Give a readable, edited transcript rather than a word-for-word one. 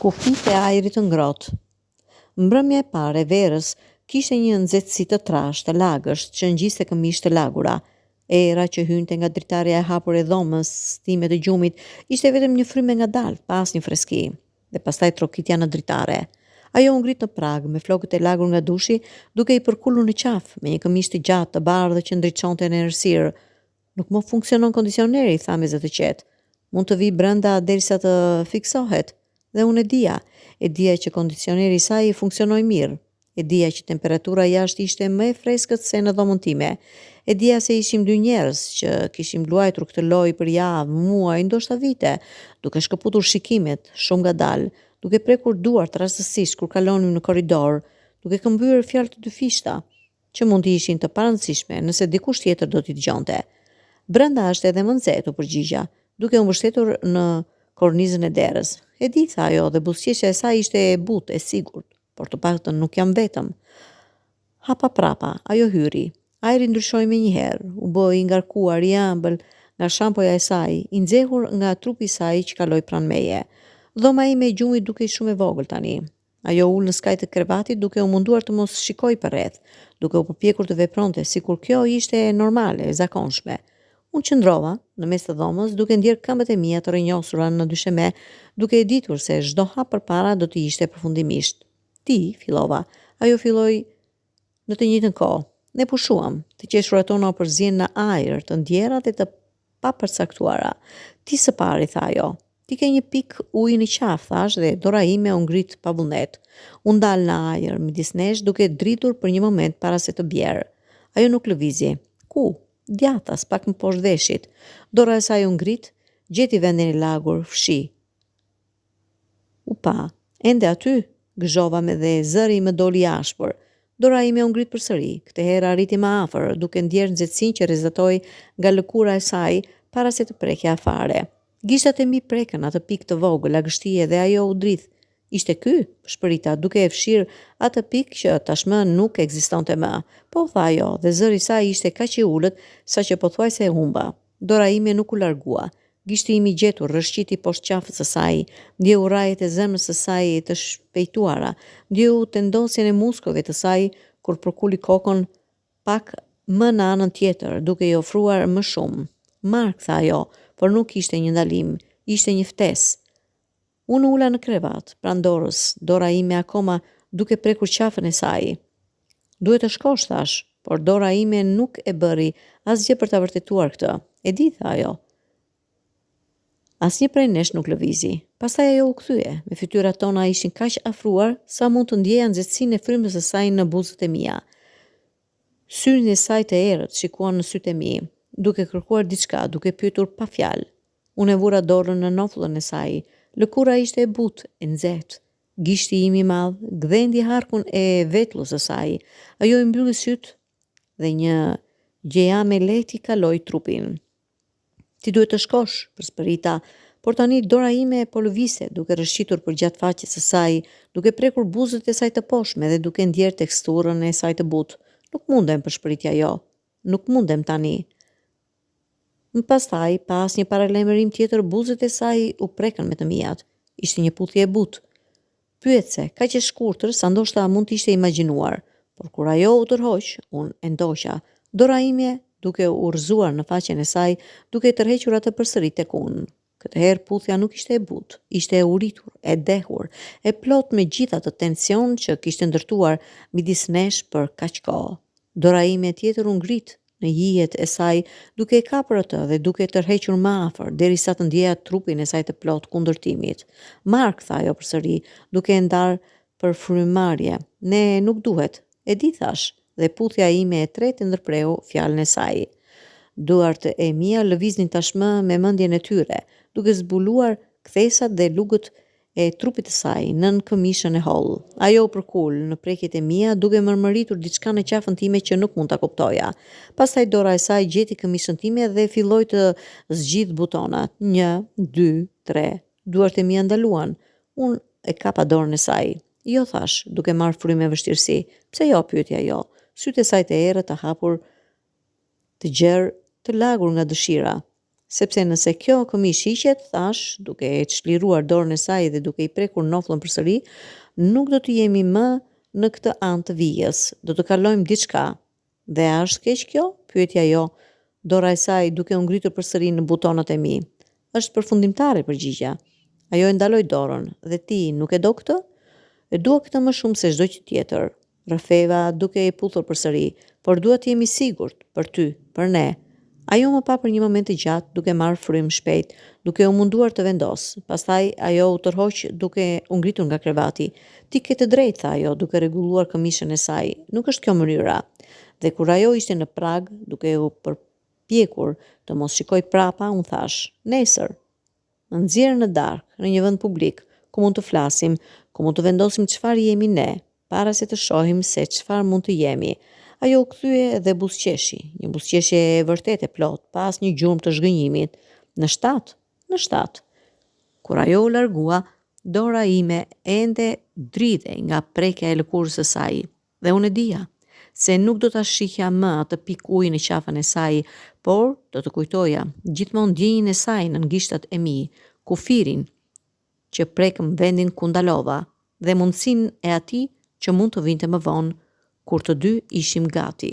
Kufit e ajrit të ngrohtë. Mbrëmja e parë e verës kishte një nxehtësi të trashë të lagësht që ngjiste këmishë të lagura. Era që hynte nga dritarja e hapur e dhomës time të gjumit ishte vetëm një frymë ngadalë, pa asnjë freski. Dhe pastaj trokitja në dritare. Ajo u ngrit në prag me flokët e lagur nga dushi, duke i përkullur në qafë me një këmishë të gjatë të bardhë që ndriçonte në errësirë. Nuk më funksionon kondicioneri, tha me zë të qetë. Mund të vi brenda derisa të fiksohet. Dhe unë e dija që kondicioneri i saj funksionoi mirë. E dija që temperatura jashtë ishte më e freskët se në dhomën time. E dija se ishim dy njerëz që kishim luajtur këtë lojë për javë, muaj, ndoshta vite, duke shkëputur shikimet shumë ngadalë, duke prekur duart rastësisht kur kalonim në korridor, duke këmbyer fjalë të dyfishta, që mund të ishin të parëndësishme nëse dikush tjetër do t'i dëgjonte. Brenda është edhe më nxehtë, u përgjigja, duke u mbështetur në kornizën e derës. E di, tha ajo, dhe buzëqeshja e saj ishte e butë, e sigurt, por të paktën nuk jam vetëm. Hapa prapa, ajo hyri. Ajri ndryshoi menjëherë, u bë i ngarkuar, i ëmbël nga shampoja e saj, i nxehur nga trupi i saj që kaloi pranë meje. Dhoma ime e gjumit dukej shumë e vogël tani. Ajo ul në skaj të krevatit duke u munduar të mos shikoj përreth, duke u përpjekur të vepronte sikur kjo ishte normale, e zakonshme. Unë qëndrova në mes të dhomës duke ndjer këmbët e mia të rrënjosura në dysheme, duke e ditur se çdo hap përpara do të ishte përfundimisht. Ti, fillova. Ajo filloi në të njëjtën kohë. Ne pushuam, të qeshurat tona u përzien në ajër, të ndjera dhe të papërcaktuara. Ti së pari, tha ajo. Ti ke një pik ujë në qafë, thash, dhe dora ime u ngrit pa vullnet. U ndal në ajër midis nesh duke dritur për një moment para se të bjerë. Ajo nuk lëvizi. Ku? Djathtas, pak më poshtë veshit. Dora e saj u ngrit, gjeti vendin e lagur, fshi. U pa, ende aty, gëzhova me dhe zëri më doli ashpër. Dora ime u ngrit përsëri, këtë herë arriti më afër, duke ndjer nxehtësinë që rrezatoi nga lëkura e saj para se të prekja afare. Gishtat e mi prekën atë pikë të vogël, lagështie dhe ajo u dridh. Ishte ky, shpërita, duke e fshirë atë pikë që tashmë nuk ekzistonte më. Po, tha ajo, dhe zëri i saj ishte kaq i ulët saqë pothuajse e humba. Dora ime nuk u largua. Gishti im i gjetur rrëshqiti poshtë qafës së saj, ndjeu rrajet e zemrës së saj të shpejtuara, ndjeu tendosjen e muskujve të saj kur përkuli kokën pak më në anën tjetër, duke i ofruar më shumë. Mark, tha ajo, por nuk ishte një ndalim, ishte një ftesë. Unë ula në krevat, pranë dorës, dora ime akoma duke prekur qafën e saj. Duhet të shkosh, thash, por dora ime nuk e bëri asgjë për ta vërtetuar këtë. E di, tha ajo. Asnjë prej nesh nuk lëvizi. Pastaj ajo u kthye, me fytyrat tona ishin kaq afruar sa mund të ndjeja nxehtësinë e frymës së saj në buzët e mia. Syrin e saj të errët shikuan në sytë e mi, duke kërkuar diçka, duke pyetur pa fjalë. Unë e vura dorën në nofullën e saj. Lëkura ishte e butë, e nxehtë. Gishti im i madh gdhendi harkun e vetlës së saj. Ajo i mbylli syt dhe një gjejame lehti kaloi trupin. Ti duhet të shkosh, përspërita, por tani dora ime po lëviste duke rrëshqitur përgjatë faqes së saj, duke prekur buzët e saj të poshtme dhe duke ndjer teksturën e saj të butë. Nuk mundem, përshpëriti ajo. Nuk mundem tani. Më pastaj, pas një paralajmërim tjetër, buzët e saj u prekën me të mijat. Ishte një puthje e butë. Pyetse, kaq e shkurtër sa ndoshta mund të ishte imagjinuar, por kur ajo u tërhoq, unë e ndoqa. Dora ime duke u rrëzuar në faqen e saj, duke tërhequr atë përsëri tek unë. Këtë herë puthja nuk ishte e butë, ishte e uritur, e dehur, e plot me gjithë atë tension që kishte ndërtuar midis nesh për kaq kohë. Dora ime tjetër u ngrit në hijet e saj, duke e kapur atë dhe duke tërhequr më afër, derisa të ndjeja trupin e saj të plot kundër timit. Mark, tha ajo përsëri, duke e ndarë për frymëmarrje. Ne nuk duhet. E di, thash, dhe puthja ime e tretë ndërpreu fjalën e saj. Duart e mia lëviznin tashmë me mendjen e tyre, duke zbuluar kthesat dhe lugët e trupit të saj nën këmishën e hollë. Ajo u përkul në prekjet e mia duke mërmëritur diçka në qafën time që nuk mund ta kuptoja. Pastaj dora e saj gjeti këmishën time dhe filloi të zgjidh butonat. 1, 2, 3. Duart e mia ndaluan. Unë e kapa dorën e saj. Jo, thash, duke marrë frymë me vështirësi. Pse jo, pyeti ajo. Sytë e saj të errët të hapur, të gjerë, të lagur nga dëshira. sepse nëse kjo këmishë hiqet, thash, duke e çliruar dorën e saj dhe duke i prekur noflën përsëri, nuk do të jemi më në këtë anë të vijës, do të kalojmë diçka. Dhe a është keq kjo? Pyeti ajo, dora e saj duke u ngritur përsëri në butonët e mi. Është përfundimtare, përgjigja. Ajo e ndaloi dorën, dhe ti nuk e do këtë? E dua këtë më shumë se çdo gjë tjetër. Rrëfeva duke e puthur përsëri, por dua të jemi sigurt për ty, për ne. Ajo më pa për një moment të gjatë, duke marrë frym shpejt, duke u munduar të vendos. Pastaj ajo u tërhoq duke u ngritur nga krevati. Ti ke të drejtë, tha ajo, duke rregulluar këmishën e saj. Nuk është kjo mënyra. Dhe kur ajo ishte në prag, duke u përpjekur të mos shikoj prapa, unë thash, nesër, në nxjerrë në darkë, në një vend publik, ku mund të flasim, ku mund të vendosim çfarë jemi ne, para se të shohim se çfarë mund të jemi. Ajo u kthye dhe buzëqeshi, një buzëqeshje e vërtet e plot, pa asnjë gjurmë të zhgënjimit. Në 7, në 7. Kur ajo u largua, dora ime ende dridhej nga prekja e lëkurës së saj, dhe unë e dija se nuk do ta shihja më atë pikë uji në qafën e saj, por do të kujtoja gjithmonë ndjenjën e saj në gishtat e mi, kufirin që prekëm vendin ku ndalova dhe mundësinë e atij që mund të vinte më vonë, kur të dy ishim gati.